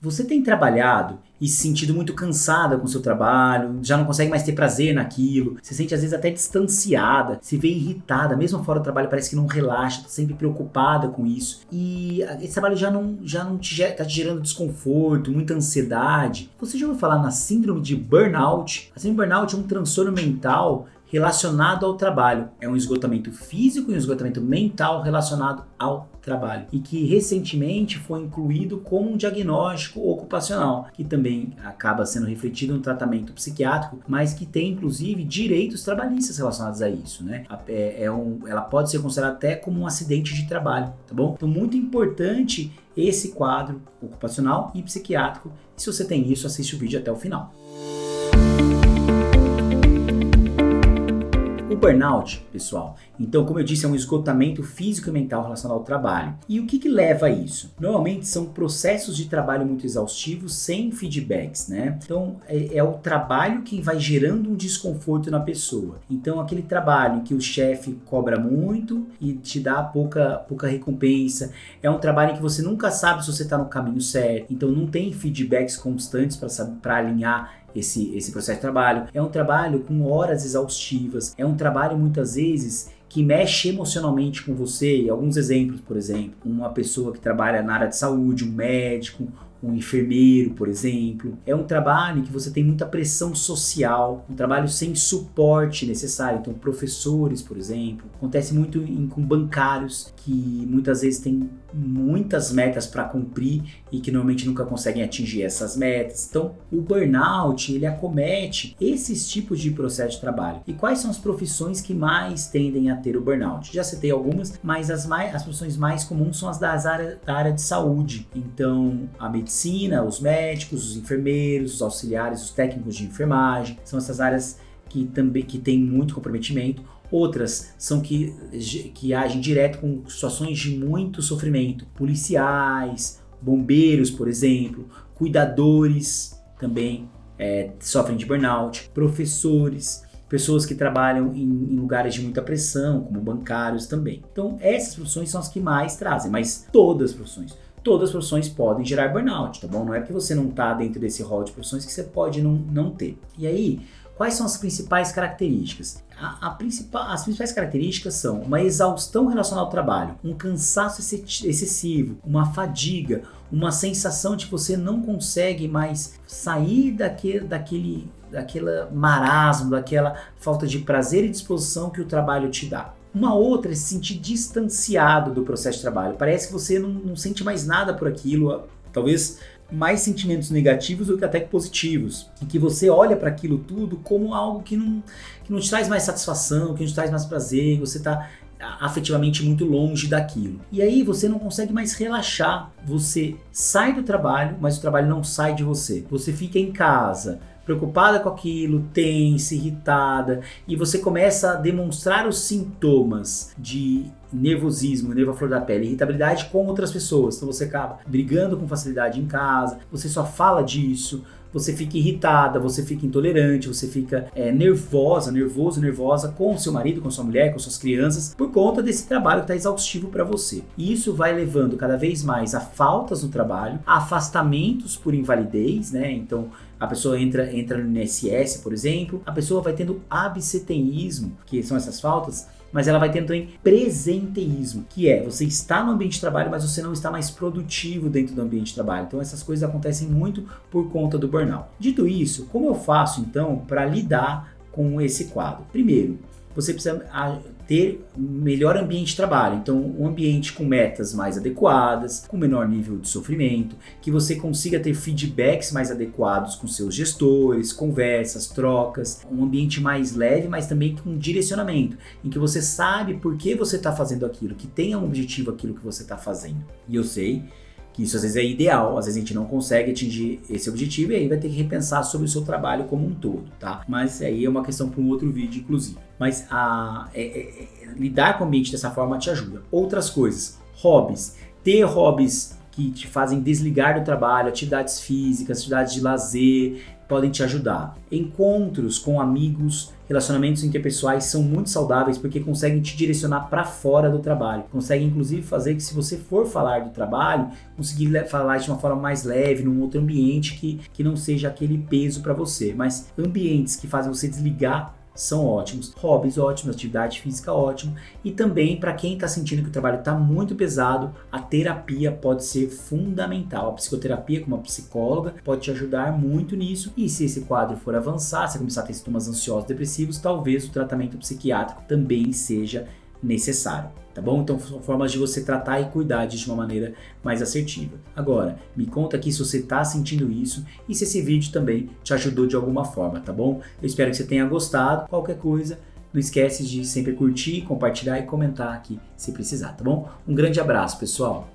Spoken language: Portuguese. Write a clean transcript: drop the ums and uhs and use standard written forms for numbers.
Você tem trabalhado e se sentido muito cansada com o seu trabalho, já não consegue mais ter prazer naquilo, se sente às vezes até distanciada, se vê irritada, mesmo fora do trabalho parece que não relaxa, está sempre preocupada com isso. E esse trabalho já não está te gerando desconforto, muita ansiedade. Você já ouviu falar na síndrome de burnout? A síndrome de burnout é um transtorno mental relacionado ao trabalho. É um esgotamento físico e um esgotamento mental relacionado ao trabalho. E que recentemente foi incluído como um diagnóstico ocupacional, que também acaba sendo refletido no tratamento psiquiátrico, mas que tem inclusive direitos trabalhistas relacionados a isso, né? Ela pode ser considerada até como um acidente de trabalho, tá bom? Então, muito importante esse quadro ocupacional e psiquiátrico. E se você tem isso, assiste o vídeo até o final. O burnout, pessoal, então, como eu disse, é um esgotamento físico e mental relacionado ao trabalho. E o que leva a isso? Normalmente são processos de trabalho muito exaustivos, sem feedbacks, né? Então, é o trabalho que vai gerando um desconforto na pessoa. Então, aquele trabalho em que o chefe cobra muito e te dá pouca recompensa, é um trabalho em que você nunca sabe se você está no caminho certo, então não tem feedbacks constantes para alinhar esse processo de trabalho. É um trabalho com horas exaustivas, é um trabalho muitas vezes que mexe emocionalmente com você. Alguns exemplos, por exemplo, uma pessoa que trabalha na área de saúde, um médico, um enfermeiro, por exemplo. É um trabalho em que você tem muita pressão social, um trabalho sem suporte necessário. Então, professores, por exemplo. Acontece muito com bancários, que muitas vezes têm muitas metas para cumprir e que normalmente nunca conseguem atingir essas metas. Então, o burnout, ele acomete esses tipos de processo de trabalho. E quais são as profissões que mais tendem a ter o burnout? Já citei algumas, mas as profissões mais comuns são as da área de saúde. Então, a medicina, os médicos, os enfermeiros, os auxiliares, os técnicos de enfermagem, são essas áreas que têm muito comprometimento. Outras são que agem direto com situações de muito sofrimento. Policiais, bombeiros, por exemplo, cuidadores também sofrem de burnout, professores, pessoas que trabalham em lugares de muita pressão, como bancários também. Então, essas profissões são as que mais trazem, mas todas as profissões podem gerar burnout, tá bom? Não é porque você não está dentro desse rol de profissões que você pode não ter. E aí, quais são as principais características? As principais características são uma exaustão relacionada ao trabalho, um cansaço excessivo, uma fadiga, uma sensação de que você não consegue mais sair daquele marasmo, daquela falta de prazer e disposição que o trabalho te dá. Uma outra é se sentir distanciado do processo de trabalho. Parece que você não sente mais nada por aquilo, talvez mais sentimentos negativos do que até positivos, e que você olha para aquilo tudo como algo que não te traz mais satisfação, que não te traz mais prazer, você está afetivamente muito longe daquilo. E aí você não consegue mais relaxar, você sai do trabalho, mas o trabalho não sai de você. Você fica em casa, preocupada com aquilo, tensa, irritada, e você começa a demonstrar os sintomas de nervosismo, nervo à flor da pele, irritabilidade com outras pessoas. Então você acaba brigando com facilidade em casa, você só fala disso, você fica irritada, você fica intolerante, você fica nervosa com o seu marido, com sua mulher, com suas crianças, por conta desse trabalho que está exaustivo para você. E isso vai levando cada vez mais a faltas no trabalho, a afastamentos por invalidez, né? Então a pessoa entra no INSS, por exemplo, a pessoa vai tendo absenteísmo, que são essas faltas, mas ela vai tendo também presenteísmo, que é você está no ambiente de trabalho, mas você não está mais produtivo dentro do ambiente de trabalho. Então essas coisas acontecem muito por conta do burnout. Dito isso, como eu faço então para lidar com esse quadro? Primeiro, você precisa ter um melhor ambiente de trabalho, então um ambiente com metas mais adequadas, com menor nível de sofrimento, que você consiga ter feedbacks mais adequados com seus gestores, conversas, trocas, um ambiente mais leve, mas também com direcionamento, em que você sabe por que você está fazendo aquilo, que tenha um objetivo aquilo que você está fazendo. E eu sei que isso às vezes é ideal, às vezes a gente não consegue atingir esse objetivo e aí vai ter que repensar sobre o seu trabalho como um todo, tá? Mas aí é uma questão para um outro vídeo, inclusive. Mas lidar com o ambiente dessa forma te ajuda. Outras coisas, hobbies. Ter hobbies que te fazem desligar do trabalho, atividades físicas, atividades de lazer, podem te ajudar. Encontros com amigos, relacionamentos interpessoais são muito saudáveis porque conseguem te direcionar para fora do trabalho. Conseguem inclusive fazer que, se você for falar do trabalho, conseguir falar de uma forma mais leve, num outro ambiente que não seja aquele peso para você. Mas ambientes que fazem você desligar são ótimos, hobbies ótimos, atividade física ótimo, e também para quem está sentindo que o trabalho está muito pesado, a terapia pode ser fundamental. A psicoterapia com uma psicóloga pode te ajudar muito nisso, e se esse quadro for avançar, se começar a ter sintomas ansiosos, depressivos, talvez o tratamento psiquiátrico também seja necessário, tá bom? Então são formas de você tratar e cuidar disso de uma maneira mais assertiva. Agora, me conta aqui se você está sentindo isso e se esse vídeo também te ajudou de alguma forma, tá bom? Eu espero que você tenha gostado. Qualquer coisa, não esquece de sempre curtir, compartilhar e comentar aqui se precisar, tá bom? Um grande abraço, pessoal!